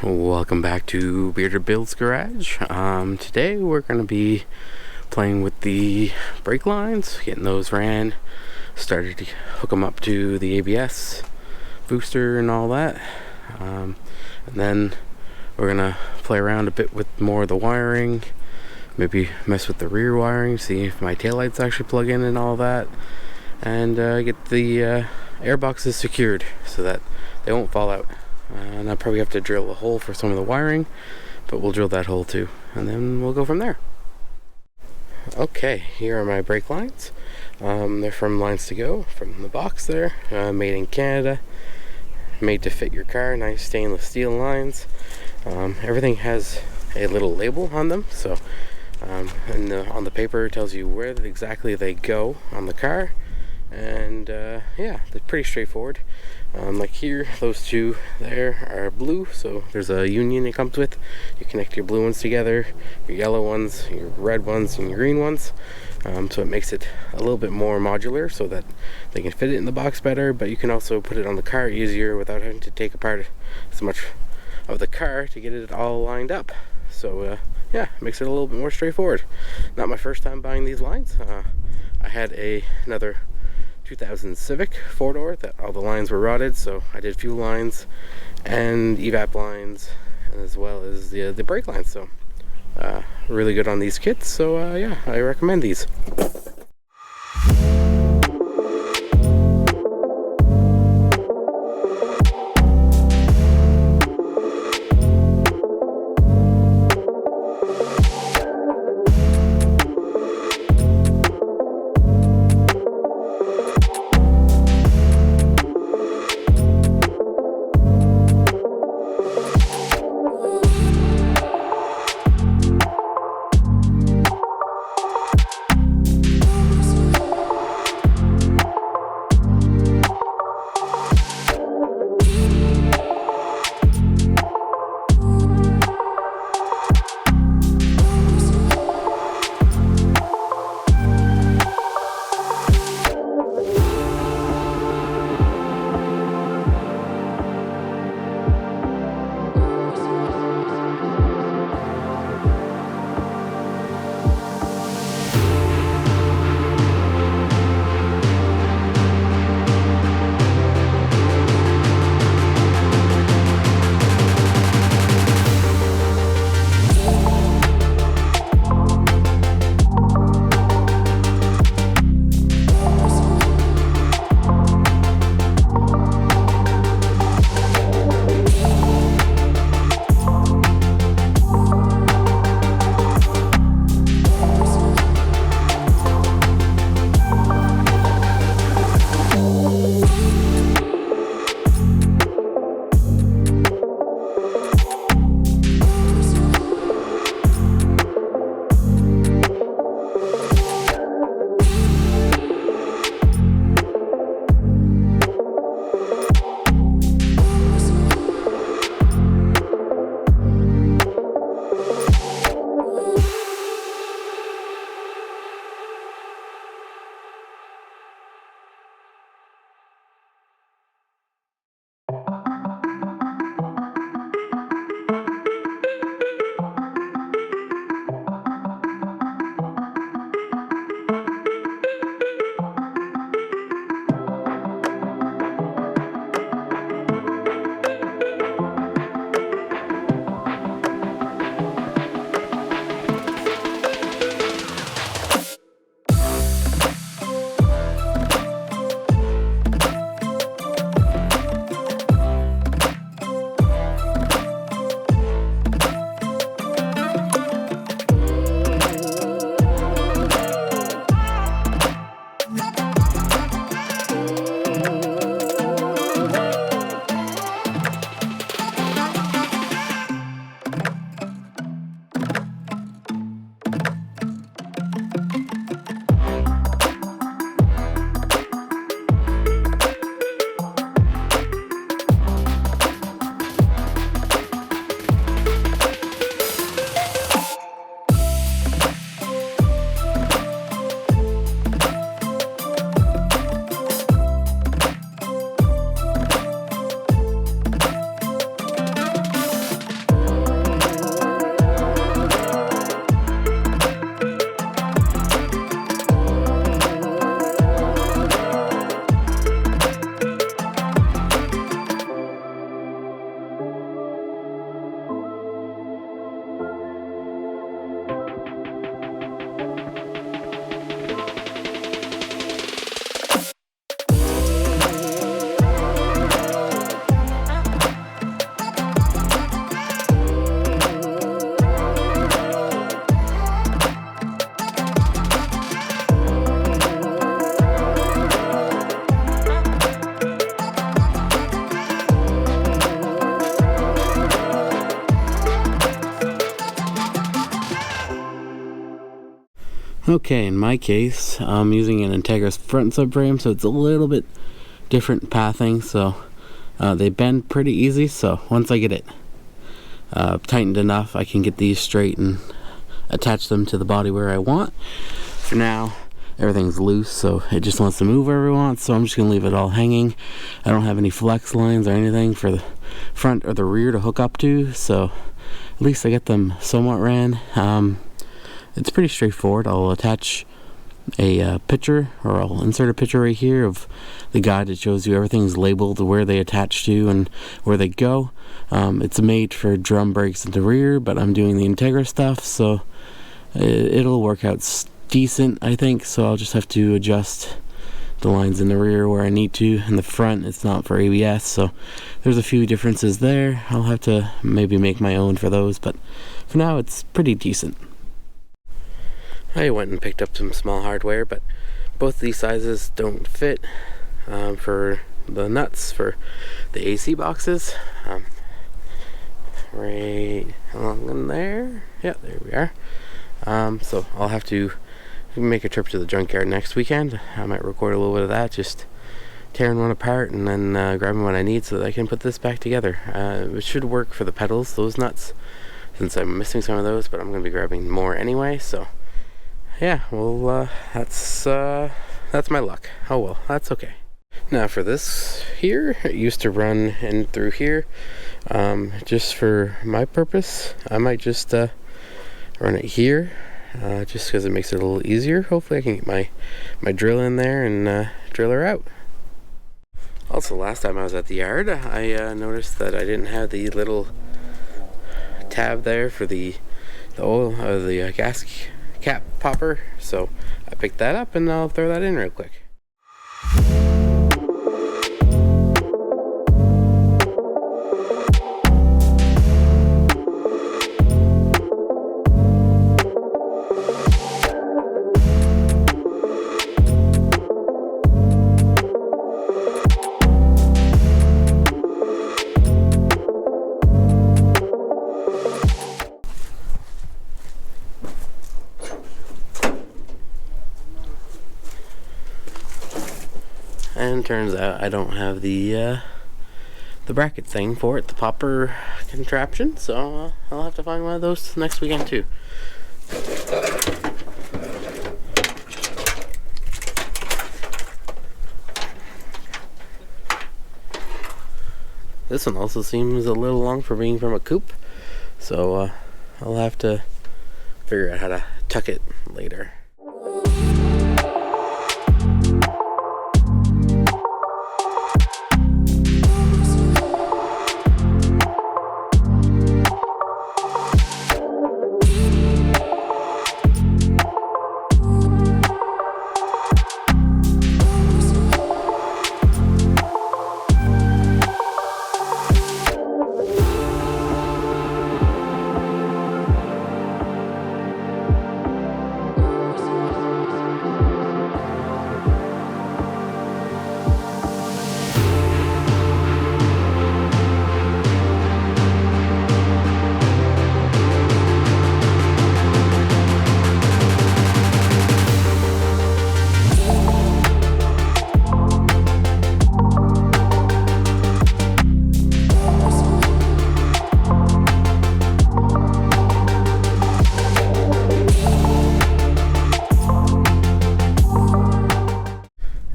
Welcome back to Bearded Bill's Garage. Today we're going to be playing with the brake lines, getting those ran, started to hook them up to the ABS booster and all that. And then we're going to play around a bit with more of the wiring, maybe mess with the rear wiring, see if my taillights actually plug in and all that, and get the air boxes secured so that they won't fall out. And I'll probably have to drill a hole for some of the wiring, but we'll drill that hole too, and then we'll go from there. Okay, here are my brake lines. They're from LinesToGo, from the box there, made in Canada, made to fit your car, nice stainless steel lines. Everything has a little label on them, so on the paper it tells you where exactly they go on the car, and yeah, they're pretty straightforward. Like here, those two there are blue, so there's a union it comes with. You connect your blue ones together, your yellow ones, your red ones, and your green ones. So it makes it a little bit more modular so that they can fit it in the box better, but you can also put it on the car easier without having to take apart so much of the car to get it all lined up. So yeah, it makes it a little bit more straightforward. Not my first time buying these lines. I had another 2000 Civic 4-door that all the lines were rotted, so I did fuel lines and evap lines, as well as the brake lines. So really good on these kits, so yeah, I recommend these. Okay, in my case, I'm using an Integra front subframe, so it's a little bit different pathing, so they bend pretty easy. So once I get it tightened enough, I can get these straight and attach them to the body where I want. For now, everything's loose, so it just wants to move wherever it wants, so I'm just going to leave it all hanging. I don't have any flex lines or anything for the front or the rear to hook up to, so at least I get them somewhat ran. It's pretty straightforward. I'll attach a picture, or I'll insert a picture right here of the guide that shows you everything's labeled, where they attach to and where they go. It's made for drum brakes in the rear, but I'm doing the Integra stuff, so it'll work out decent, I think. So I'll just have to adjust the lines in the rear where I need to. In the front, it's not for ABS, so there's a few differences there. I'll have to maybe make my own for those, but for now it's pretty decent. I went and picked up some small hardware, but both these sizes don't fit for the nuts for the AC boxes. Right along in there. Yeah, there we are. So I'll have to make a trip to the junkyard next weekend. I might record a little bit of that, just tearing one apart and then grabbing what I need so that I can put this back together. It should work for the pedals, those nuts, since I'm missing some of those, but I'm going to be grabbing more anyway, so yeah, well, that's my luck. Oh well, that's okay. Now for this here, it used to run in through here. Just for my purpose, I might just run it here, just because it makes it a little easier. Hopefully I can get my drill in there and drill her out. Also, last time I was at the yard, I noticed that I didn't have the little tab there for the oil, the gas cap popper, so I picked that up and I'll throw that in real quick. And turns out I don't have the bracket thing for it, the popper contraption, so I'll have to find one of those next weekend too. This one also seems a little long for being from a coupe, so I'll have to figure out how to tuck it later.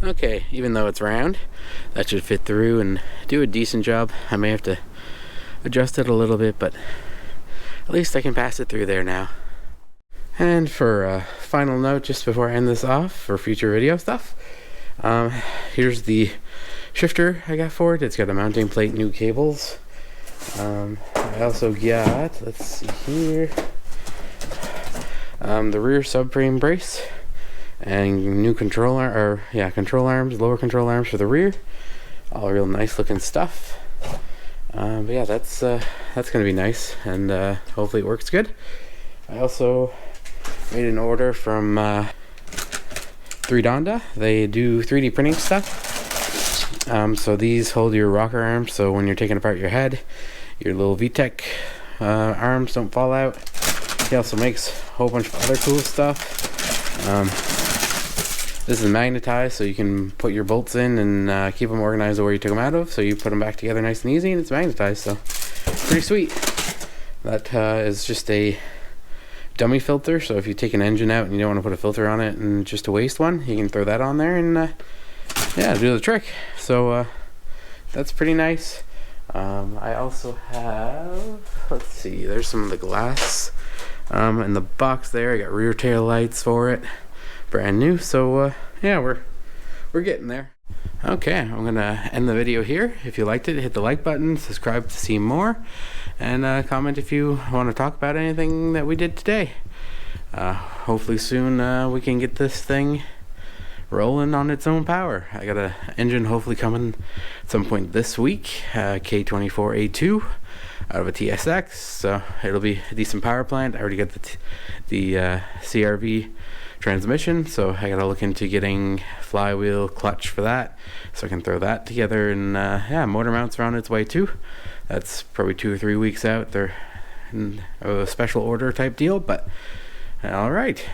Okay, even though it's round, that should fit through and do a decent job. I may have to adjust it a little bit, but at least I can pass it through there now. And for a final note, just before I end this off for future video stuff, here's the shifter I got for it. It's got a mounting plate, new cables. I also got, let's see here, the rear subframe brace and new control arms, lower control arms for the rear. All real nice looking stuff. But yeah, that's gonna be nice, and hopefully it works good. I also made an order from 3Donda. They do 3D printing stuff. So these hold your rocker arms, so when you're taking apart your head, your little VTEC arms don't fall out. He also makes a whole bunch of other cool stuff. This is magnetized, so you can put your bolts in and keep them organized where you took them out of. So you put them back together nice and easy, and it's magnetized, so pretty sweet. That is just a dummy filter, so if you take an engine out and you don't want to put a filter on it and just to waste one, you can throw that on there and yeah, do the trick. So that's pretty nice. I also have, let's see, there's some of the glass in the box there. I got rear tail lights for it, brand new. So yeah, we're getting there. Okay, I'm gonna end the video here. If you liked it, hit the like button, subscribe to see more, and comment if you want to talk about anything that we did today. Hopefully soon we can get this thing rolling on its own power. I got an engine hopefully coming at some point this week, K24A2 out of a TSX, so it'll be a decent power plant. I already got the CRV transmission, so I gotta look into getting flywheel clutch for that, so I can throw that together. And yeah, motor mounts are on its way too. That's probably 2 or 3 weeks out. They're in a special order type deal, but all right.